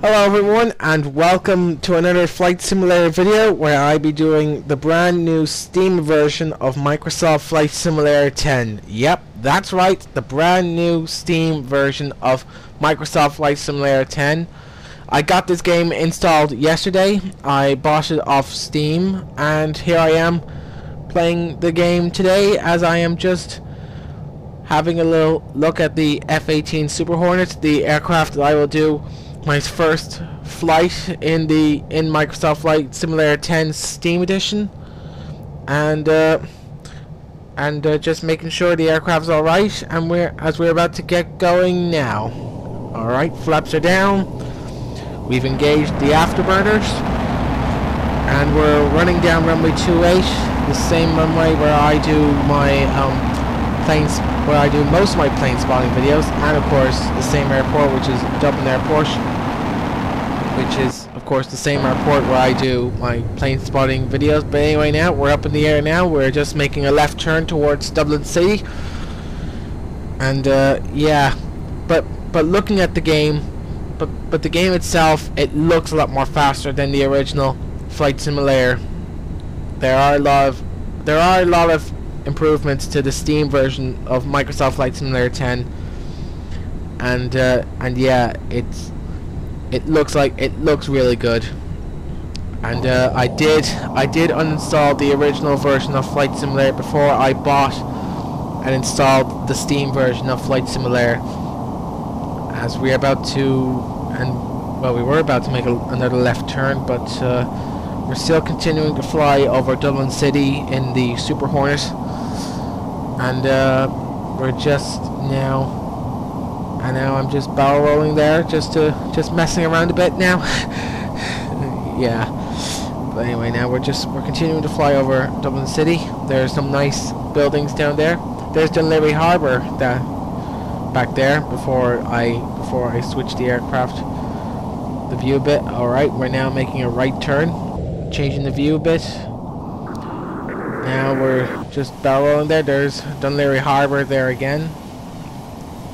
Hello everyone and welcome to another Flight Simulator video where I be doing the brand new Steam version of Microsoft Flight Simulator 10. Yep, that's right, the brand new Steam version of Microsoft Flight Simulator 10. I got this game installed yesterday. I bought it off Steam and here I am playing the game today as I am just having a little look at the F-18 Super Hornet, the aircraft that I will do my first flight in Microsoft Flight Simulator 10 Steam Edition, and just making sure the aircraft's all right. And we're about to get going now. All right, flaps are down. We've engaged the afterburners, and we're running down runway 28, the same runway where I do my planes, where I do most of my plane spotting videos, and of course the same airport, which is Dublin Airport, which is of course the same airport where I do my plane spotting videos. But anyway, now we're up in the air now. We're just making a left turn towards Dublin City, and yeah, but looking at the game, but the game itself, it looks a lot more faster than the original Flight Simulator. There are a lot of improvements to the Steam version of Microsoft Flight Simulator 10, and yeah, it looks really good. And I did uninstall the original version of Flight Simulator before I bought and installed the Steam version of Flight Simulator, as we were about to make another left turn, but we're still continuing to fly over Dublin City in the Super Hornet. And we're just now, and now I'm just barrel rolling there, just messing around a bit now. Yeah, but anyway, now we're continuing to fly over Dublin City. There's some nice buildings down there. There's Dunleary Harbour back there before I switch the aircraft, the view a bit. All right, we're now making a right turn, changing the view a bit. Now we're just barrel rolling there. There's Dunleary Harbour there again,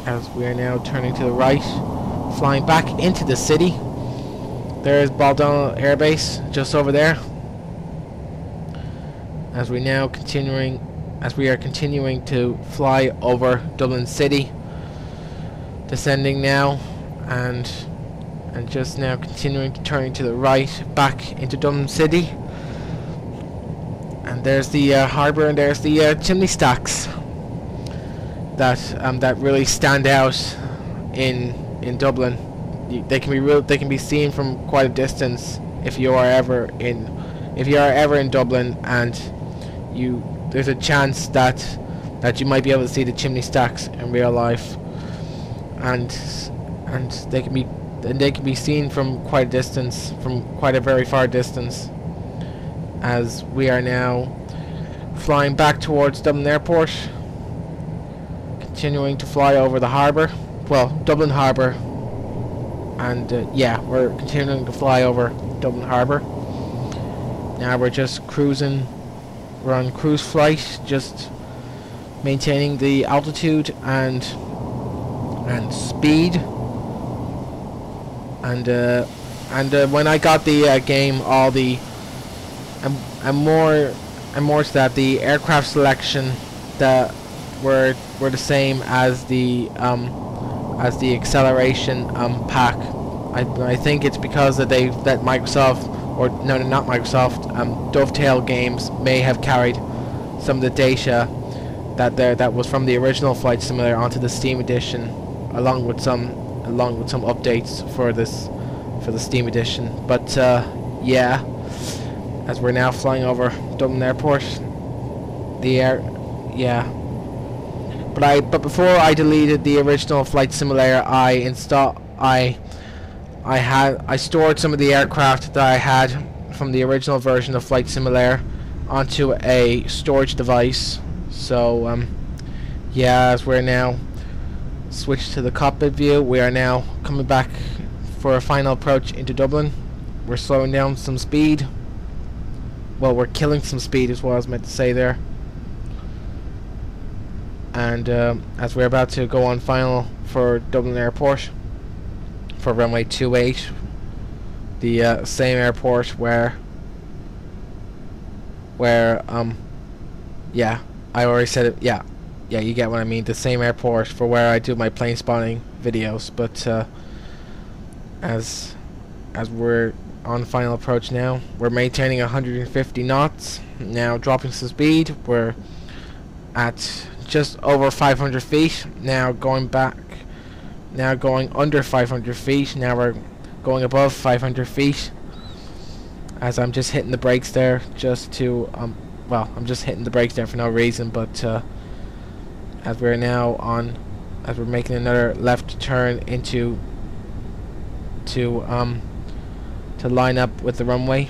as we are now turning to the right, flying back into the city. There's Baldonnel Air Base just over there, as we are continuing to fly over Dublin City, descending now, and just now continuing to turning to the right back into Dublin City. And there's the harbour, and there's the chimney stacks that really stand out in Dublin. They can be seen from quite a distance if you are ever in Dublin, and there's a chance that you might be able to see the chimney stacks in real life, and they can be seen from quite a distance, from quite a very far distance, as we are now flying back towards Dublin Airport, continuing to fly over the harbour, well, Dublin Harbour, and yeah, we're continuing to fly over Dublin Harbour. Now we're just cruising, we're on cruise flight, just maintaining the altitude and speed, and when I got the game, all the and more to that, the aircraft selection that were the same as the acceleration pack. I think it's because that Microsoft, or no, not Microsoft, Dovetail Games may have carried some of the data that was from the original Flight Simulator onto the Steam edition, along with some updates for the Steam edition. But yeah, as we're now flying over Dublin Airport, but before I deleted the original Flight Simulator, I stored some of the aircraft that I had from the original version of Flight Simulator onto a storage device. So yeah, as we're now switched to the cockpit view, we are now coming back for a final approach into Dublin. We're slowing down some speed. Well, we're killing some speed is what I was meant to say there. And as we're about to go on final for Dublin Airport, for runway 28, the same airport where yeah, I already said it. Yeah, you get what I mean. The same airport for where I do my plane spotting videos. But as we're on final approach now, we're maintaining 150 knots. Now dropping some speed. We're at just over 500 feet. Now going back. Now going under 500 feet. Now we're going above 500 feet. As I'm just hitting the brakes there, just to well, I'm just hitting the brakes there for no reason, but as we're making another left turn into to line up with the runway,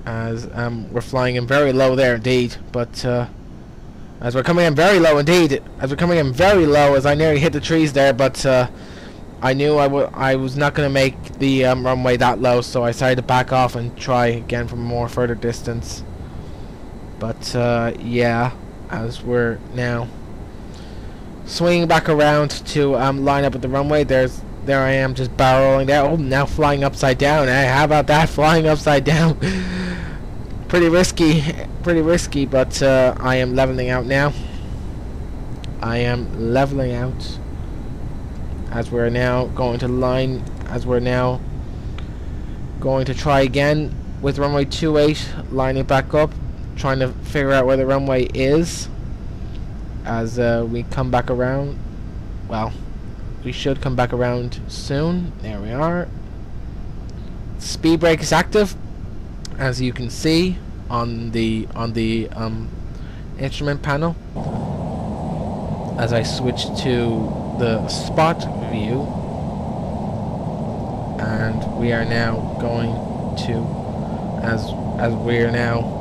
as we're flying in very low there indeed, but as we're coming in very low indeed, as I nearly hit the trees there, but I knew I was not going to make the runway that low, so I decided to back off and try again from a more further distance. But yeah, as we're now swinging back around to line up with the runway, there I am just barrel rolling there. Oh, now flying upside down. Hey, how about that? Flying upside down. pretty risky, but I am leveling out now. As we're now going to try again with runway 28, lining back up, trying to figure out where the runway is. As we come back around, well, we should come back around soon. There we are. Speed brake is active, as you can see on the instrument panel. As I switch to the spot view, and we are now going to as we're now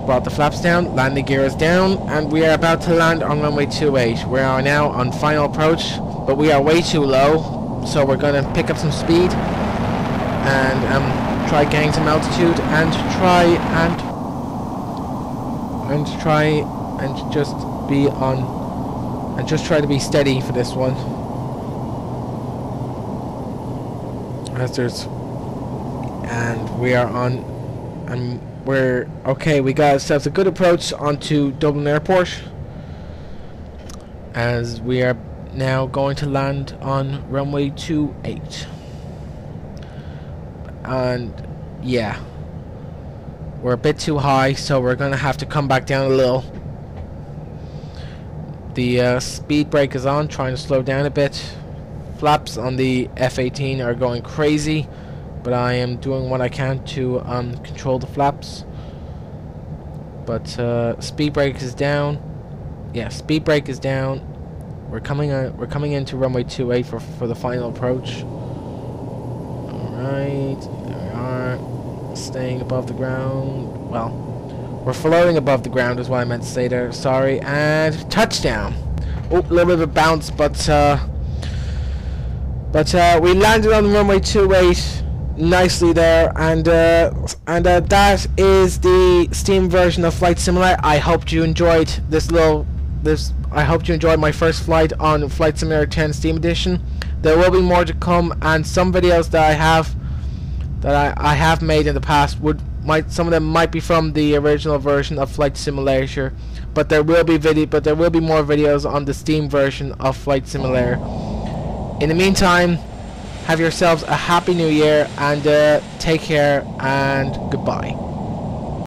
brought the flaps down, landing gear is down, and we are about to land on runway 28. We are now on final approach, but we are way too low, so we're going to pick up some speed and try gaining some altitude and just try to be steady for this one. And we are on, and we're okay. We got ourselves a good approach onto Dublin Airport, as we are now going to land on runway 28. And yeah, we're a bit too high, so we're gonna have to come back down a little. The speed brake is on, trying to slow down a bit. Flaps on the F-18 are going crazy, but I am doing what I can to control the flaps. But speed brake is down. Yeah, speed brake is down. We're coming into runway 28 for the final approach. All right, there we are, staying above the ground. Well, we're floating above the ground is what I meant to say there. Sorry, and touchdown. Oh, a little bit of a bounce, but we landed on runway 28 nicely there, and that is the Steam version of Flight Simulator. I hope you enjoyed I hope you enjoyed my first flight on Flight Simulator 10 Steam Edition. There will be more to come, and some videos that I have made in the past some of them might be from the original version of Flight Simulator, but there will be more videos on the Steam version of Flight Simulator. In the meantime, have yourselves a happy new year, and take care, and goodbye.